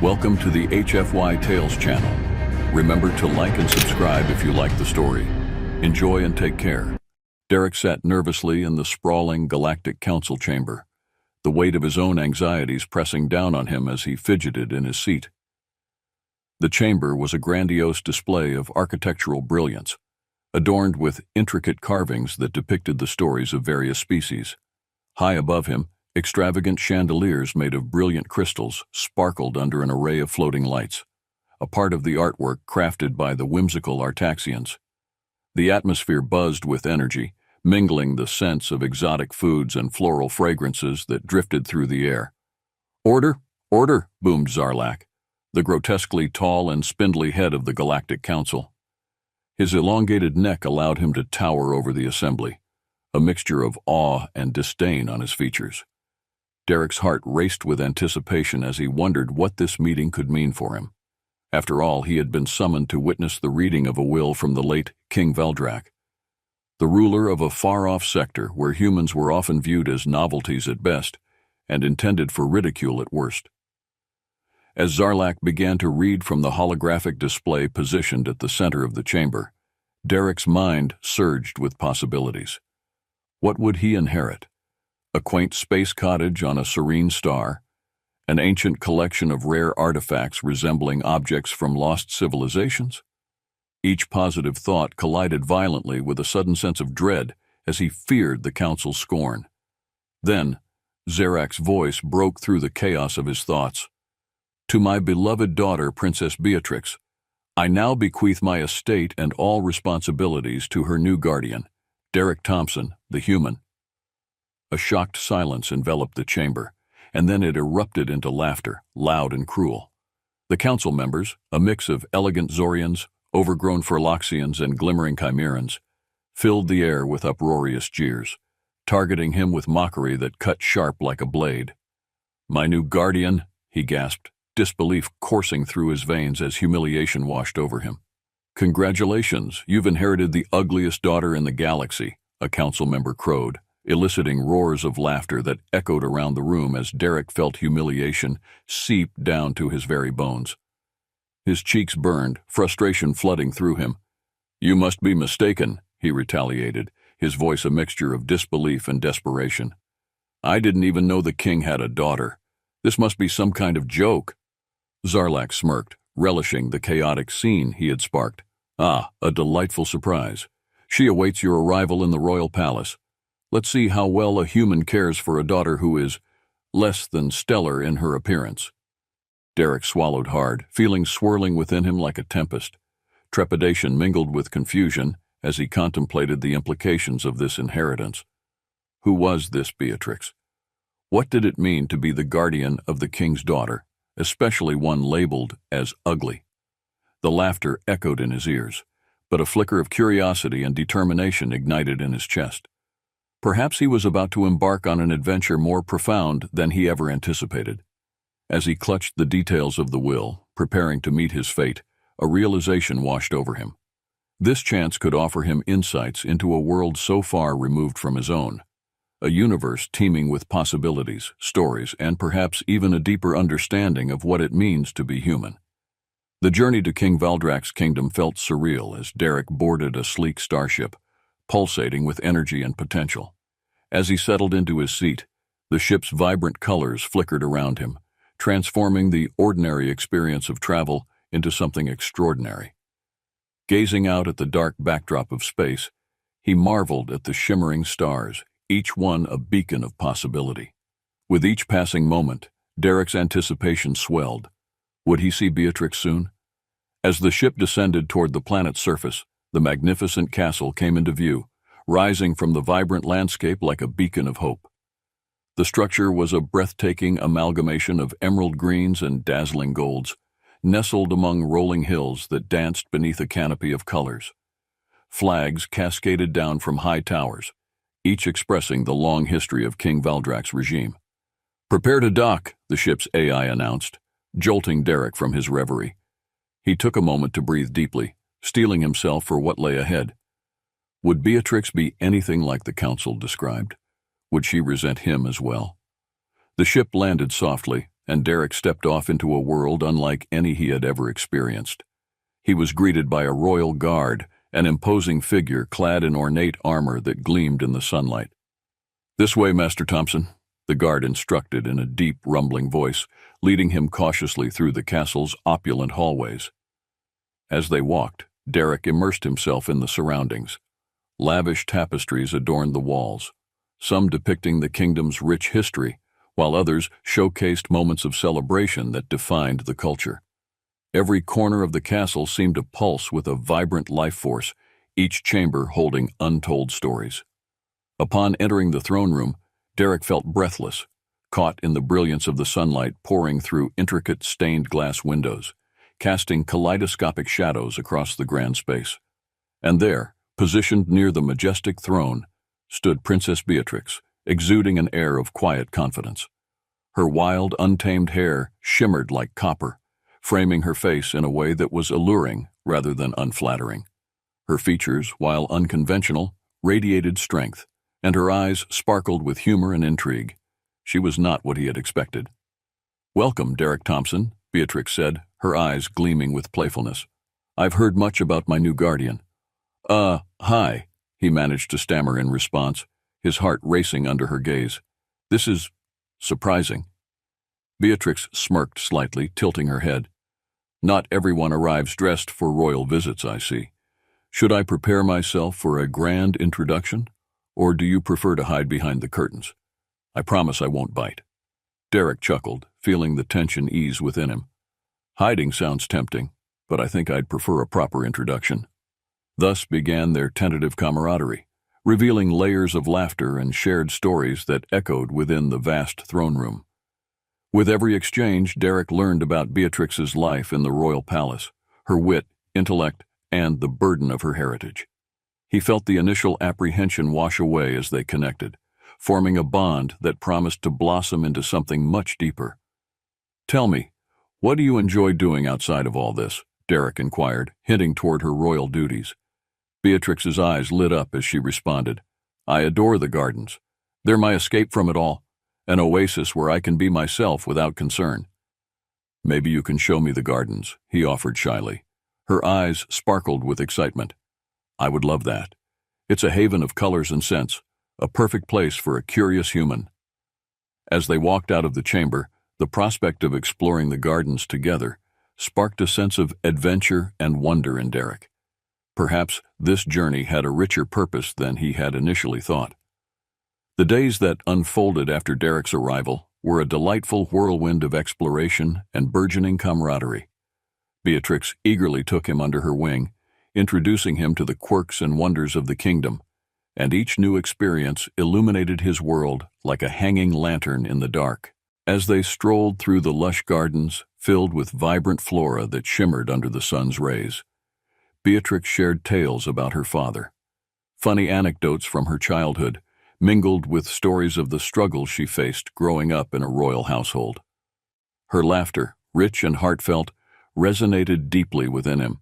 Welcome to the HFY Tales channel. Remember to like and subscribe if you like the story. Enjoy and take care. Derek sat nervously in the sprawling Galactic Council chamber, the weight of his own anxieties pressing down on him as he fidgeted in his seat. The chamber was a grandiose display of architectural brilliance, adorned with intricate carvings that depicted the stories of various species. High above him, extravagant chandeliers made of brilliant crystals sparkled under an array of floating lights, a part of the artwork crafted by the whimsical Artaxians. The atmosphere buzzed with energy, mingling the scents of exotic foods and floral fragrances that drifted through the air. "Order! Order!" boomed Zarlak, the grotesquely tall and spindly head of the Galactic Council. His elongated neck allowed him to tower over the assembly, a mixture of awe and disdain on his features. Derek's heart raced with anticipation as he wondered what this meeting could mean for him. After all, he had been summoned to witness the reading of a will from the late King Veldrak, the ruler of a far-off sector where humans were often viewed as novelties at best and intended for ridicule at worst. As Zarlak began to read from the holographic display positioned at the center of the chamber, Derek's mind surged with possibilities. What would he inherit? A quaint space cottage on a serene star, an ancient collection of rare artifacts resembling objects from lost civilizations? Each positive thought collided violently with a sudden sense of dread as he feared the council's scorn. Then, Zarak's voice broke through the chaos of his thoughts. "To my beloved daughter, Princess Beatrix, I now bequeath my estate and all responsibilities to her new guardian, Derek Thompson, the human." A shocked silence enveloped the chamber, and then it erupted into laughter, loud and cruel. The council members, a mix of elegant Zorians, overgrown Furloxians, and glimmering Chimerans, filled the air with uproarious jeers, targeting him with mockery that cut sharp like a blade. "My new guardian," he gasped, disbelief coursing through his veins as humiliation washed over him. "Congratulations, you've inherited the ugliest daughter in the galaxy," a council member crowed, eliciting roars of laughter that echoed around the room as Derek felt humiliation seep down to his very bones. His cheeks burned, frustration flooding through him. "You must be mistaken," he retaliated, his voice a mixture of disbelief and desperation. "I didn't even know the king had a daughter. This must be some kind of joke." Zarlak smirked, relishing the chaotic scene he had sparked. "Ah, a delightful surprise. She awaits your arrival in the royal palace. Let's see how well a human cares for a daughter who is less than stellar in her appearance." Derek swallowed hard, feelings swirling within him like a tempest. Trepidation mingled with confusion as he contemplated the implications of this inheritance. Who was this Beatrix? What did it mean to be the guardian of the king's daughter, especially one labeled as ugly? The laughter echoed in his ears, but a flicker of curiosity and determination ignited in his chest. Perhaps he was about to embark on an adventure more profound than he ever anticipated. As he clutched the details of the will, preparing to meet his fate, a realization washed over him. This chance could offer him insights into a world so far removed from his own, a universe teeming with possibilities, stories, and perhaps even a deeper understanding of what it means to be human. The journey to King Veldrak's kingdom felt surreal as Derek boarded a sleek starship, pulsating with energy and potential. As he settled into his seat, the ship's vibrant colors flickered around him, transforming the ordinary experience of travel into something extraordinary. Gazing out at the dark backdrop of space, he marveled at the shimmering stars, each one a beacon of possibility. With each passing moment, Derek's anticipation swelled. Would he see Beatrix soon? As the ship descended toward the planet's surface, the magnificent castle came into view, rising from the vibrant landscape like a beacon of hope. The structure was a breathtaking amalgamation of emerald greens and dazzling golds, nestled among rolling hills that danced beneath a canopy of colors. Flags cascaded down from high towers, each expressing the long history of King Veldrak's regime. "Prepare to dock," the ship's AI announced, jolting Derek from his reverie. He took a moment to breathe deeply, steeling himself for what lay ahead. Would Beatrix be anything like the council described? Would she resent him as well? The ship landed softly, and Derek stepped off into a world unlike any he had ever experienced. He was greeted by a royal guard, an imposing figure clad in ornate armor that gleamed in the sunlight. "This way, Master Thompson," the guard instructed in a deep, rumbling voice, leading him cautiously through the castle's opulent hallways. As they walked, Derek immersed himself in the surroundings. Lavish tapestries adorned the walls, some depicting the kingdom's rich history, while others showcased moments of celebration that defined the culture. Every corner of the castle seemed to pulse with a vibrant life force, each chamber holding untold stories. Upon entering the throne room, Derek felt breathless, caught in the brilliance of the sunlight pouring through intricate stained glass windows, casting kaleidoscopic shadows across the grand space. And there, positioned near the majestic throne, stood Princess Beatrix, exuding an air of quiet confidence. Her wild, untamed hair shimmered like copper, framing her face in a way that was alluring rather than unflattering. Her features, while unconventional, radiated strength, and her eyes sparkled with humor and intrigue. She was not what he had expected. "Welcome, Derek Thompson," Beatrix said, her eyes gleaming with playfulness. "I've heard much about my new guardian." Hi," he managed to stammer in response, his heart racing under her gaze. "This is surprising." Beatrix smirked slightly, tilting her head. "Not everyone arrives dressed for royal visits, I see. Should I prepare myself for a grand introduction, or do you prefer to hide behind the curtains? I promise I won't bite." Derek chuckled, feeling the tension ease within him. "Hiding sounds tempting, but I think I'd prefer a proper introduction." Thus began their tentative camaraderie, revealing layers of laughter and shared stories that echoed within the vast throne room. With every exchange, Derek learned about Beatrix's life in the royal palace, her wit, intellect, and the burden of her heritage. He felt the initial apprehension wash away as they connected, forming a bond that promised to blossom into something much deeper. "Tell me, what do you enjoy doing outside of all this?" Derek inquired, hinting toward her royal duties. Beatrix's eyes lit up as she responded, "I adore the gardens. They're my escape from it all, an oasis where I can be myself without concern." "Maybe you can show me the gardens," he offered shyly. Her eyes sparkled with excitement. "I would love that. It's a haven of colors and scents, a perfect place for a curious human." As they walked out of the chamber, the prospect of exploring the gardens together sparked a sense of adventure and wonder in Derek. Perhaps this journey had a richer purpose than he had initially thought. The days that unfolded after Derek's arrival were a delightful whirlwind of exploration and burgeoning camaraderie. Beatrix eagerly took him under her wing, introducing him to the quirks and wonders of the kingdom, and each new experience illuminated his world like a hanging lantern in the dark. As they strolled through the lush gardens filled with vibrant flora that shimmered under the sun's rays, Beatrix shared tales about her father. Funny anecdotes from her childhood mingled with stories of the struggles she faced growing up in a royal household. Her laughter, rich and heartfelt, resonated deeply within him.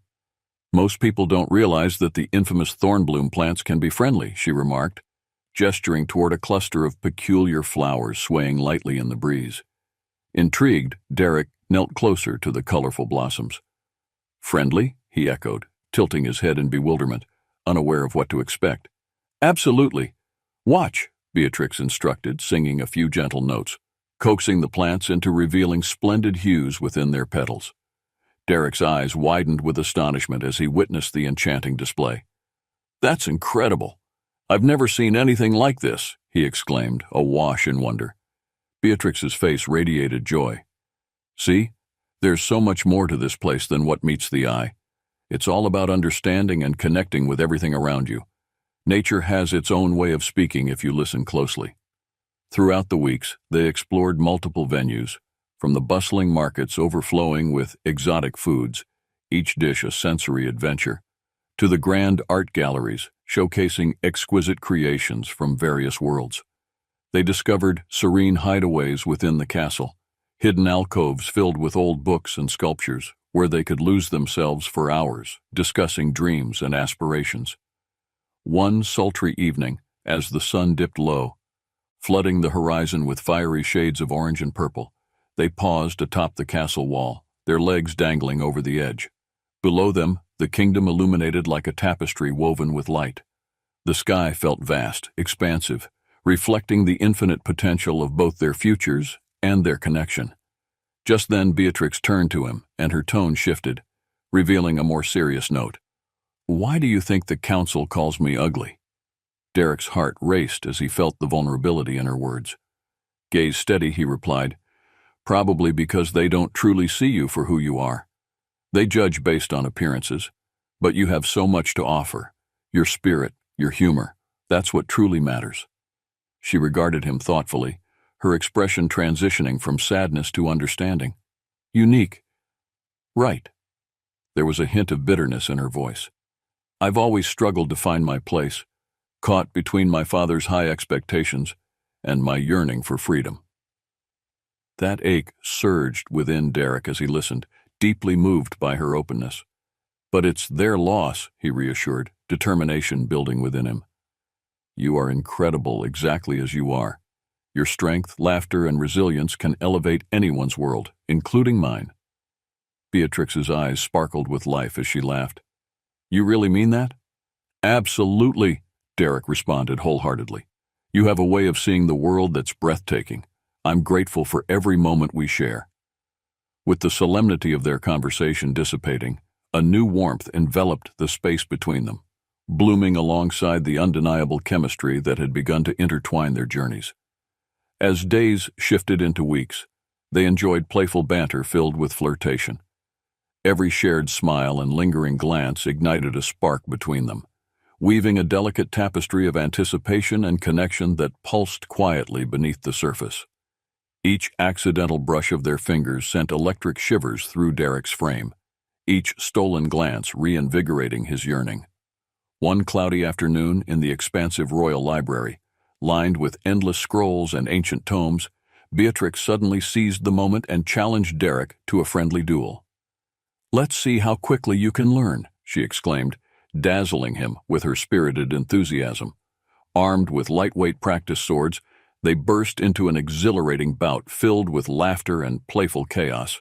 "Most people don't realize that the infamous thornbloom plants can be friendly," she remarked, gesturing toward a cluster of peculiar flowers swaying lightly in the breeze. Intrigued, Derek knelt closer to the colorful blossoms. "Friendly?" he echoed, tilting his head in bewilderment, unaware of what to expect. "Absolutely. Watch," Beatrix instructed, singing a few gentle notes, coaxing the plants into revealing splendid hues within their petals. Derek's eyes widened with astonishment as he witnessed the enchanting display. "That's incredible. I've never seen anything like this," he exclaimed, awash in wonder. Beatrix's face radiated joy. "See, there's so much more to this place than what meets the eye. It's all about understanding and connecting with everything around you. Nature has its own way of speaking if you listen closely." Throughout the weeks, they explored multiple venues, from the bustling markets overflowing with exotic foods, each dish a sensory adventure, to the grand art galleries showcasing exquisite creations from various worlds. They discovered serene hideaways within the castle, hidden alcoves filled with old books and sculptures, where they could lose themselves for hours, discussing dreams and aspirations. One sultry evening, as the sun dipped low, flooding the horizon with fiery shades of orange and purple, They paused atop the castle wall, their legs dangling over the edge. Below them, the kingdom illuminated like a tapestry woven with light. The sky felt vast, expansive, reflecting the infinite potential of both their futures and their connection. Just then Beatrix turned to him, and her tone shifted, revealing a more serious note. "Why do you think the council calls me ugly?" Derek's heart raced as he felt the vulnerability in her words. Gaze steady, he replied, "Probably because they don't truly see you for who you are. They judge based on appearances, but you have so much to offer. Your spirit, your humor, that's what truly matters." She regarded him thoughtfully, her expression transitioning from sadness to understanding. "Unique." "Right." There was a hint of bitterness in her voice. "I've always struggled to find my place, caught between my father's high expectations and my yearning for freedom." That ache surged within Derek as he listened, deeply moved by her openness. "But it's their loss," he reassured, determination building within him. "You are incredible exactly as you are. Your strength, laughter, and resilience can elevate anyone's world, including mine." Beatrix's eyes sparkled with life as she laughed. "You really mean that?" "Absolutely," Derek responded wholeheartedly. "You have a way of seeing the world that's breathtaking. I'm grateful for every moment we share." With the solemnity of their conversation dissipating, a new warmth enveloped the space between them, blooming alongside the undeniable chemistry that had begun to intertwine their journeys. As days shifted into weeks, they enjoyed playful banter filled with flirtation. Every shared smile and lingering glance ignited a spark between them, weaving a delicate tapestry of anticipation and connection that pulsed quietly beneath the surface. Each accidental brush of their fingers sent electric shivers through Derek's frame, each stolen glance reinvigorating his yearning. One cloudy afternoon in the expansive royal library, lined with endless scrolls and ancient tomes, Beatrix suddenly seized the moment and challenged Derek to a friendly duel. "Let's see how quickly you can learn," she exclaimed, dazzling him with her spirited enthusiasm. Armed with lightweight practice swords, they burst into an exhilarating bout filled with laughter and playful chaos.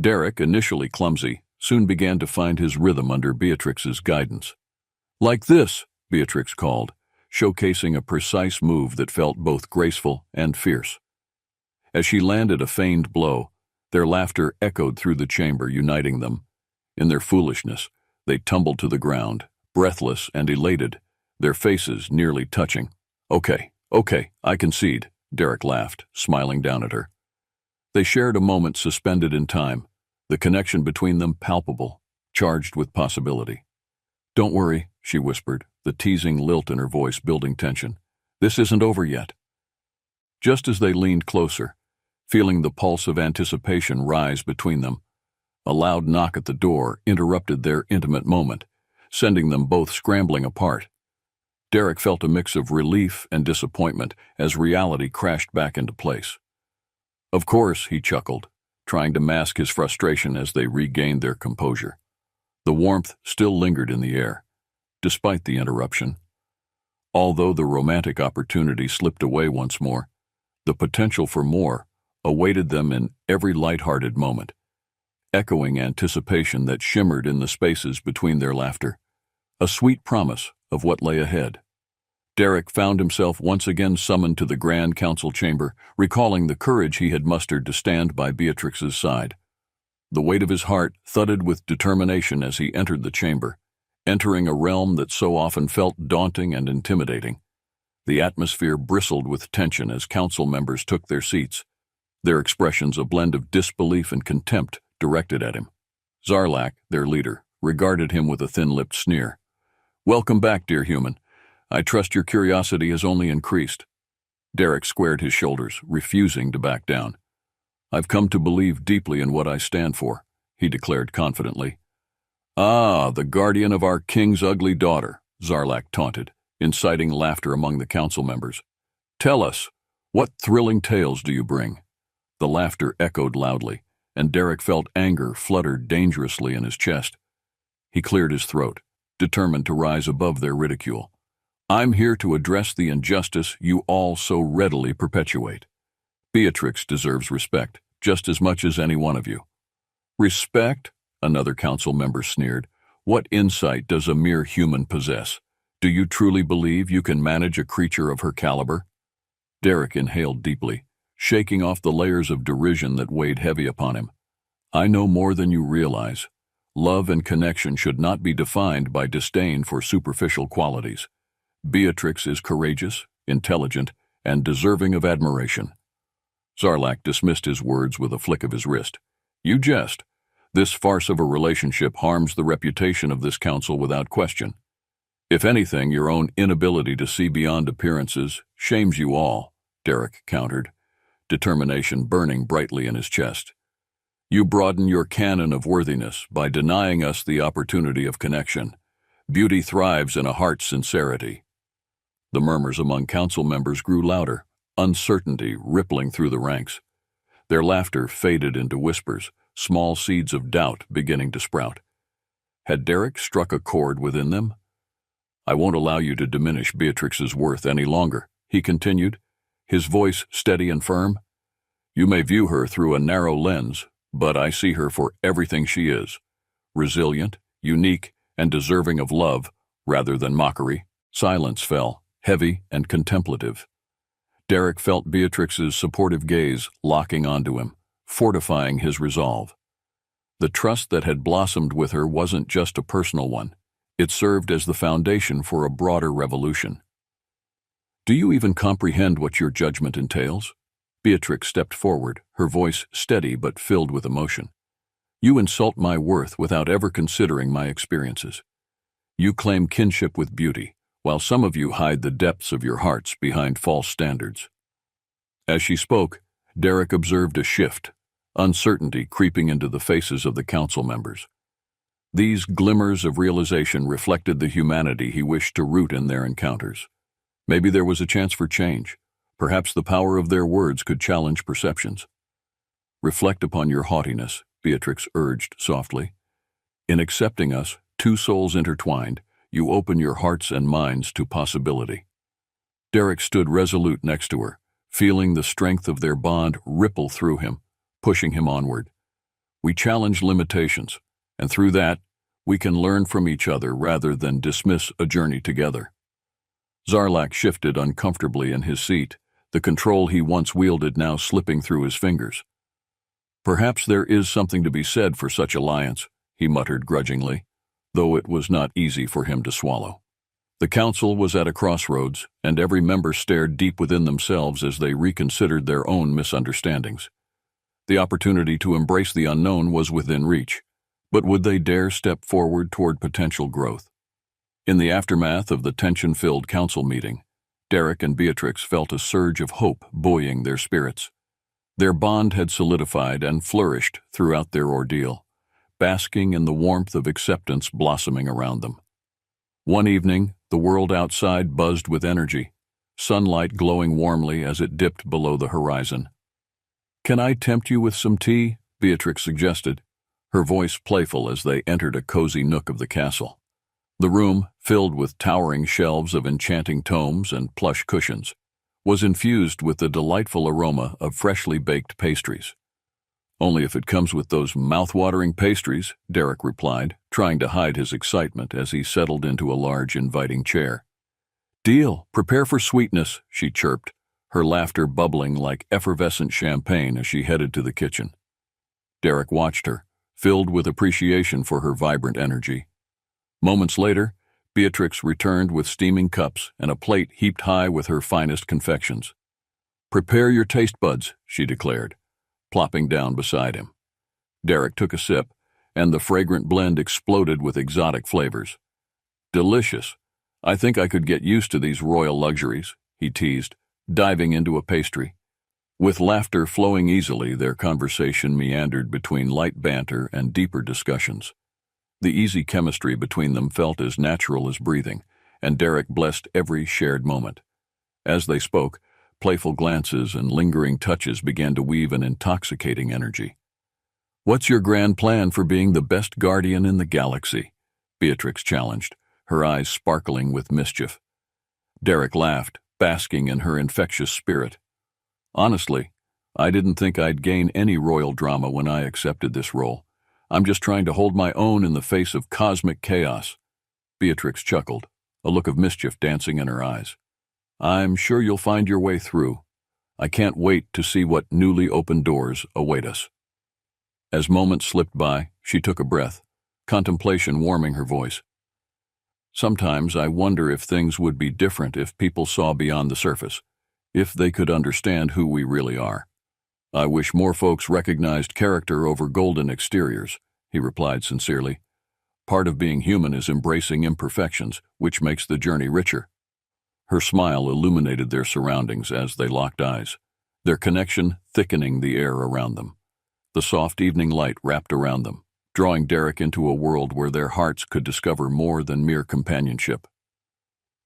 Derek, initially clumsy, soon began to find his rhythm under Beatrix's guidance. "Like this," Beatrix called, showcasing a precise move that felt both graceful and fierce. As she landed a feigned blow, their laughter echoed through the chamber, uniting them. In their foolishness, they tumbled to the ground, breathless and elated, their faces nearly touching. Okay, I concede," Derek laughed, smiling down at her. They shared a moment suspended in time, the connection between them palpable, charged with possibility. "Don't worry," she whispered, the teasing lilt in her voice building tension. "This isn't over yet." Just as they leaned closer, feeling the pulse of anticipation rise between them, a loud knock at the door interrupted their intimate moment, sending them both scrambling apart. Derek felt a mix of relief and disappointment as reality crashed back into place. "Of course," he chuckled, trying to mask his frustration as they regained their composure. The warmth still lingered in the air, despite the interruption. Although the romantic opportunity slipped away once more, the potential for more awaited them in every light-hearted moment, echoing anticipation that shimmered in the spaces between their laughter, a sweet promise of what lay ahead. Derek found himself once again summoned to the Grand Council chamber, recalling the courage he had mustered to stand by Beatrix's side. The weight of his heart thudded with determination as he entered the chamber, entering a realm that so often felt daunting and intimidating. The atmosphere bristled with tension as council members took their seats, their expressions a blend of disbelief and contempt directed at him. Zarlak, their leader, regarded him with a thin-lipped sneer. "Welcome back, dear human. I trust your curiosity has only increased." Derek squared his shoulders, refusing to back down. "I've come to believe deeply in what I stand for," he declared confidently. "Ah, the guardian of our king's ugly daughter," Zarlak taunted, inciting laughter among the council members. "Tell us, what thrilling tales do you bring?" The laughter echoed loudly, and Derek felt anger fluttered dangerously in his chest. He cleared his throat, determined to rise above their ridicule. "I'm here to address the injustice you all so readily perpetuate. Beatrix deserves respect, just as much as any one of you." "Respect?" another council member sneered. "What insight does a mere human possess? Do you truly believe you can manage a creature of her caliber?" Derek inhaled deeply, shaking off the layers of derision that weighed heavy upon him. "I know more than you realize. Love and connection should not be defined by disdain for superficial qualities. Beatrix is courageous, intelligent, and deserving of admiration." Zarlak dismissed his words with a flick of his wrist. "You jest. This farce of a relationship harms the reputation of this council without question. If anything, your own inability to see beyond appearances shames you all," Derek countered, determination burning brightly in his chest. "You broaden your canon of worthiness by denying us the opportunity of connection. Beauty thrives in a heart's sincerity." The murmurs among council members grew louder, uncertainty rippling through the ranks. Their laughter faded into whispers, small seeds of doubt beginning to sprout. Had Derek struck a chord within them? "I won't allow you to diminish Beatrix's worth any longer," he continued, his voice steady and firm. "You may view her through a narrow lens, but I see her for everything she is: resilient, unique, and deserving of love rather than mockery." Silence fell, heavy and contemplative. Derek felt Beatrix's supportive gaze locking onto him, fortifying his resolve. The trust that had blossomed with her wasn't just a personal one. It served as the foundation for a broader revolution. "Do you even comprehend what your judgment entails?" Beatrix stepped forward, her voice steady but filled with emotion. "You insult my worth without ever considering my experiences. You claim kinship with beauty, while some of you hide the depths of your hearts behind false standards." As she spoke, Derek observed a shift, uncertainty creeping into the faces of the council members. These glimmers of realization reflected the humanity he wished to root in their encounters. Maybe there was a chance for change. Perhaps the power of their words could challenge perceptions. "Reflect upon your haughtiness," Beatrix urged softly. "In accepting us, two souls intertwined, you open your hearts and minds to possibility." Derek stood resolute next to her, feeling the strength of their bond ripple through him, pushing him onward. "We challenge limitations, and through that, we can learn from each other rather than dismiss a journey together." Zarlak shifted uncomfortably in his seat, the control he once wielded now slipping through his fingers. "Perhaps there is something to be said for such alliance," he muttered grudgingly, though it was not easy for him to swallow. The council was at a crossroads, and every member stared deep within themselves as they reconsidered their own misunderstandings. The opportunity to embrace the unknown was within reach, but would they dare step forward toward potential growth? In the aftermath of the tension-filled council meeting, Derek and Beatrix felt a surge of hope buoying their spirits. Their bond had solidified and flourished throughout their ordeal, basking in the warmth of acceptance blossoming around them. One evening, the world outside buzzed with energy, sunlight glowing warmly as it dipped below the horizon. "Can I tempt you with some tea?" Beatrix suggested, her voice playful as they entered a cozy nook of the castle. The room, filled with towering shelves of enchanting tomes and plush cushions, was infused with the delightful aroma of freshly baked pastries. "Only if it comes with those mouth-watering pastries," Derek replied, trying to hide his excitement as he settled into a large, inviting chair. "Deal, prepare for sweetness," she chirped, her laughter bubbling like effervescent champagne as she headed to the kitchen. Derek watched her, filled with appreciation for her vibrant energy. Moments later, Beatrix returned with steaming cups and a plate heaped high with her finest confections. "Prepare your taste buds," she declared, plopping down beside him. Derek took a sip, and the fragrant blend exploded with exotic flavors. "Delicious. I think I could get used to these royal luxuries," he teased, diving into a pastry. With laughter flowing easily, their conversation meandered between light banter and deeper discussions. The easy chemistry between them felt as natural as breathing, and Derek blessed every shared moment. As they spoke, playful glances and lingering touches began to weave an intoxicating energy. "What's your grand plan for being the best guardian in the galaxy?" Beatrix challenged, her eyes sparkling with mischief. Derek laughed, basking in her infectious spirit. "Honestly, I didn't think I'd gain any royal drama when I accepted this role. I'm just trying to hold my own in the face of cosmic chaos." Beatrix chuckled, a look of mischief dancing in her eyes. "I'm sure you'll find your way through. I can't wait to see what newly opened doors await us." As moments slipped by, she took a breath, contemplation warming her voice. "Sometimes I wonder if things would be different if people saw beyond the surface, if they could understand who we really are. I wish more folks recognized character over golden exteriors," he replied sincerely. "Part of being human is embracing imperfections, which makes the journey richer." Her smile illuminated their surroundings as they locked eyes, their connection thickening the air around them. The soft evening light wrapped around them, drawing Derek into a world where their hearts could discover more than mere companionship.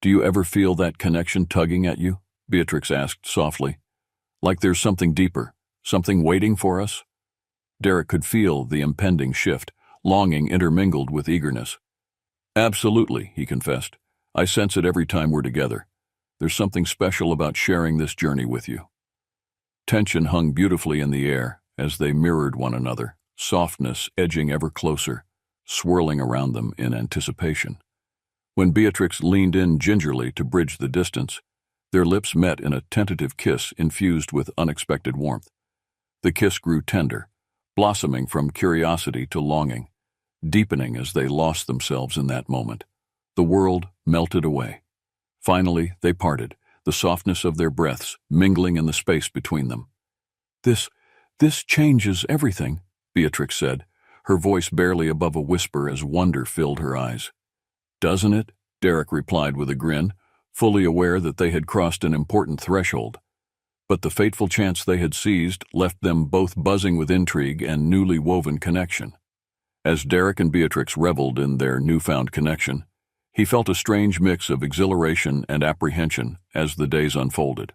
"Do you ever feel that connection tugging at you?" Beatrix asked softly. "Like there's something deeper, something waiting for us?" Derek could feel the impending shift, longing intermingled with eagerness. "Absolutely," he confessed. "I sense it every time we're together. There's something special about sharing this journey with you." Tension hung beautifully in the air as they mirrored one another, softness edging ever closer, swirling around them in anticipation. When Beatrix leaned in gingerly to bridge the distance, their lips met in a tentative kiss infused with unexpected warmth. The kiss grew tender, blossoming from curiosity to longing, deepening as they lost themselves in that moment. The world melted away. Finally, they parted, the softness of their breaths mingling in the space between them. This changes everything," Beatrix said, her voice barely above a whisper as wonder filled her eyes. "Doesn't it?" Derek replied with a grin, fully aware that they had crossed an important threshold. But the fateful chance they had seized left them both buzzing with intrigue and newly woven connection. As Derek and Beatrix reveled in their newfound connection, he felt a strange mix of exhilaration and apprehension as the days unfolded.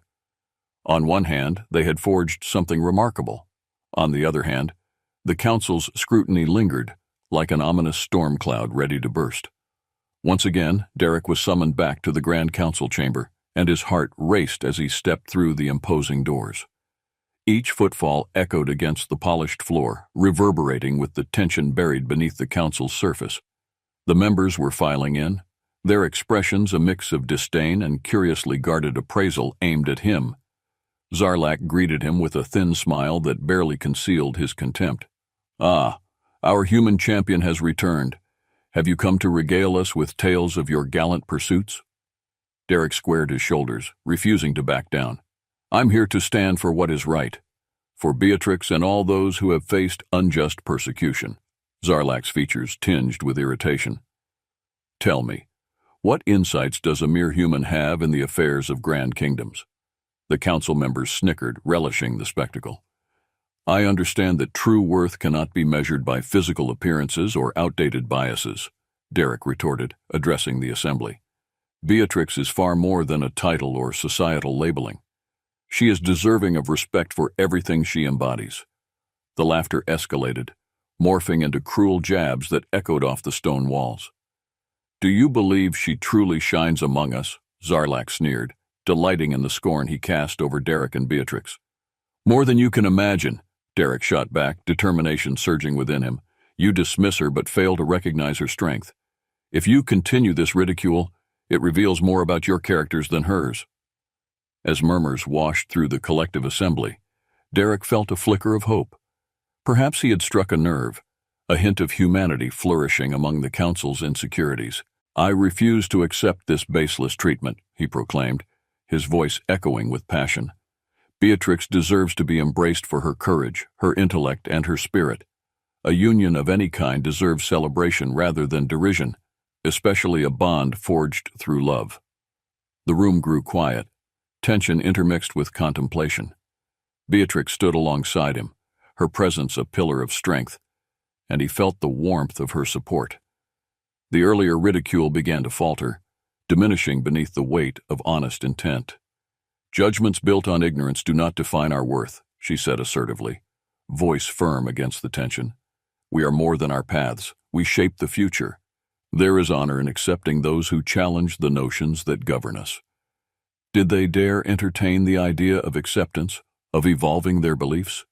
On one hand, they had forged something remarkable. On the other hand, the Council's scrutiny lingered, like an ominous storm cloud ready to burst. Once again, Derek was summoned back to the Grand Council chamber, and his heart raced as he stepped through the imposing doors. Each footfall echoed against the polished floor, reverberating with the tension buried beneath the Council's surface. The members were filing in, their expressions a mix of disdain and curiously guarded appraisal aimed at him. Zarlak greeted him with a thin smile that barely concealed his contempt. "Ah, our human champion has returned. Have you come to regale us with tales of your gallant pursuits?" Derek squared his shoulders, refusing to back down. "I'm here to stand for what is right, for Beatrix and all those who have faced unjust persecution." Zarlak's features tinged with irritation. "Tell me, what insights does a mere human have in the affairs of grand kingdoms?" The council members snickered, relishing the spectacle. "I understand that true worth cannot be measured by physical appearances or outdated biases," Derek retorted, addressing the assembly. "Beatrix is far more than a title or societal labeling. She is deserving of respect for everything she embodies." The laughter escalated, morphing into cruel jabs that echoed off the stone walls. "Do you believe she truly shines among us?" Zarlak sneered, delighting in the scorn he cast over Derek and Beatrix. "More than you can imagine," Derek shot back, determination surging within him. "You dismiss her but fail to recognize her strength. If you continue this ridicule, it reveals more about your characters than hers." As murmurs washed through the collective assembly, Derek felt a flicker of hope. Perhaps he had struck a nerve, a hint of humanity flourishing among the council's insecurities. "I refuse to accept this baseless treatment," he proclaimed, his voice echoing with passion. "Beatrix deserves to be embraced for her courage, her intellect, and her spirit. A union of any kind deserves celebration rather than derision, especially a bond forged through love." The room grew quiet, tension intermixed with contemplation. Beatrix stood alongside him, her presence a pillar of strength, and he felt the warmth of her support. The earlier ridicule began to falter, diminishing beneath the weight of honest intent. "Judgments built on ignorance do not define our worth," she said assertively, voice firm against the tension. "We are more than our paths. We shape the future. There is honor in accepting those who challenge the notions that govern us." Did they dare entertain the idea of acceptance, Of evolving their beliefs?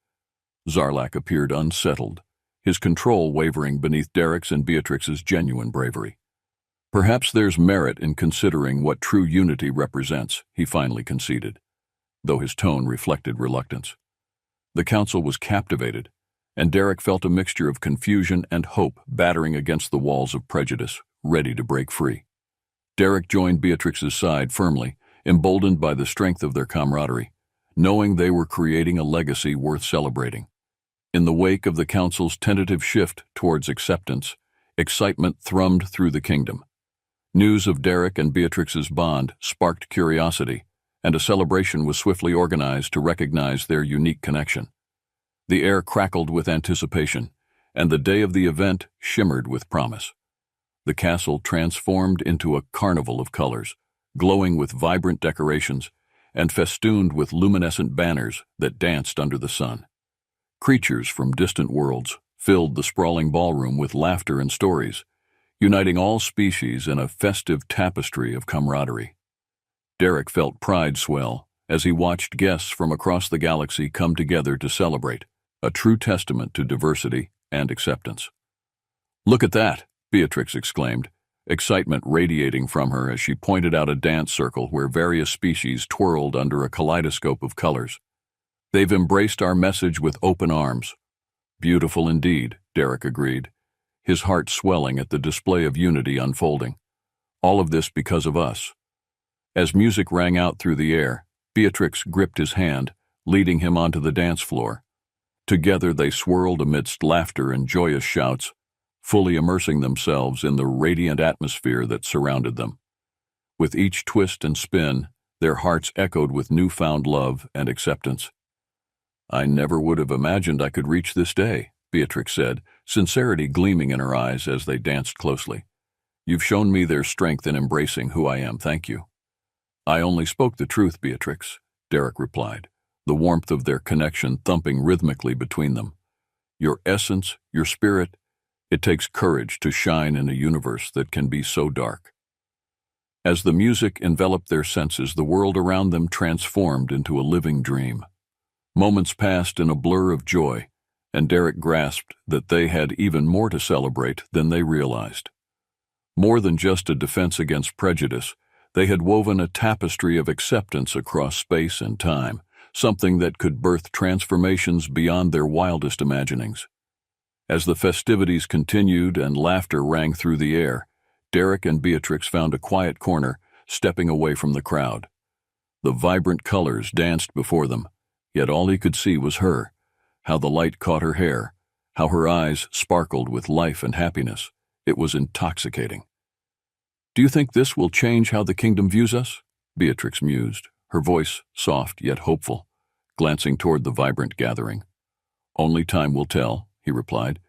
Zarlak appeared unsettled, his control wavering beneath Derek's and Beatrix's genuine bravery. Perhaps there's merit in considering what true unity represents, he finally conceded, though his tone reflected reluctance. The council was captivated, and Derek felt a mixture of confusion and hope battering against the walls of prejudice, ready to break free. Derek joined Beatrix's side firmly, emboldened by the strength of their camaraderie, knowing they were creating a legacy worth celebrating. In the wake of the council's tentative shift towards acceptance, excitement thrummed through the kingdom. News of Derek and Beatrix's bond sparked curiosity, and a celebration was swiftly organized to recognize their unique connection. The air crackled with anticipation, and the day of the event shimmered with promise. The castle transformed into a carnival of colors, glowing with vibrant decorations and festooned with luminescent banners that danced under the sun. Creatures from distant worlds filled the sprawling ballroom with laughter and stories, uniting all species in a festive tapestry of camaraderie. Derek felt pride swell as he watched guests from across the galaxy come together to celebrate, a true testament to diversity and acceptance. "Look at that!" Beatrix exclaimed, excitement radiating from her as she pointed out a dance circle where various species twirled under a kaleidoscope of colors. "They've embraced our message with open arms." "Beautiful indeed," Derek agreed, his heart swelling at the display of unity unfolding. "All of this because of us." As music rang out through the air, Beatrix gripped his hand, leading him onto the dance floor. Together they swirled amidst laughter and joyous shouts, fully immersing themselves in the radiant atmosphere that surrounded them. With each twist and spin, their hearts echoed with newfound love and acceptance. "I never would have imagined I could reach this day," Beatrix said, sincerity gleaming in her eyes as they danced closely. "You've shown me their strength in embracing who I am, thank you." "I only spoke the truth, Beatrix," Derek replied, the warmth of their connection thumping rhythmically between them. "Your essence, your spirit, it takes courage to shine in a universe that can be so dark." As the music enveloped their senses, the world around them transformed into a living dream. Moments passed in a blur of joy, and Derek grasped that they had even more to celebrate than they realized. More than just a defense against prejudice, they had woven a tapestry of acceptance across space and time, something that could birth transformations beyond their wildest imaginings. As the festivities continued and laughter rang through the air, Derek and Beatrix found a quiet corner, stepping away from the crowd. The vibrant colors danced before them, yet all he could see was her, how the light caught her hair, how her eyes sparkled with life and happiness. It was intoxicating. "Do you think this will change how the kingdom views us?" Beatrix mused, her voice soft yet hopeful, glancing toward the vibrant gathering. "Only time will tell," he replied,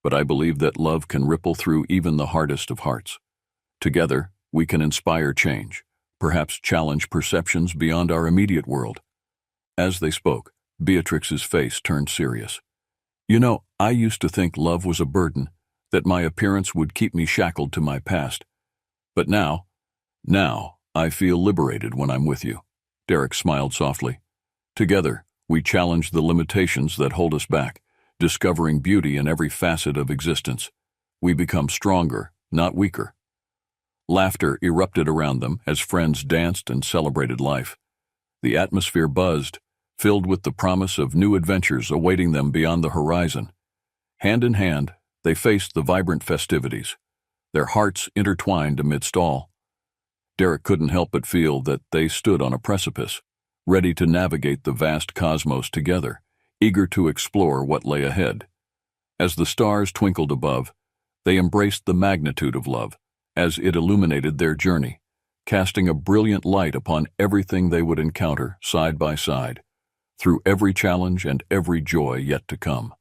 "but I believe that love can ripple through even the hardest of hearts. Together, we can inspire change, perhaps challenge perceptions beyond our immediate world." As they spoke, Beatrix's face turned serious. "You know, I used to think love was a burden, that my appearance would keep me shackled to my past. But now I feel liberated when I'm with you." Derek smiled softly. "Together, we challenge the limitations that hold us back, discovering beauty in every facet of existence. We become stronger, not weaker." Laughter erupted around them as friends danced and celebrated life. The atmosphere buzzed, filled with the promise of new adventures awaiting them beyond the horizon. Hand in hand, they faced the vibrant festivities, their hearts intertwined amidst all. Derek couldn't help but feel that they stood on a precipice, ready to navigate the vast cosmos together, eager to explore what lay ahead. As the stars twinkled above, they embraced the magnitude of love as it illuminated their journey, casting a brilliant light upon everything they would encounter side by side, through every challenge and every joy yet to come.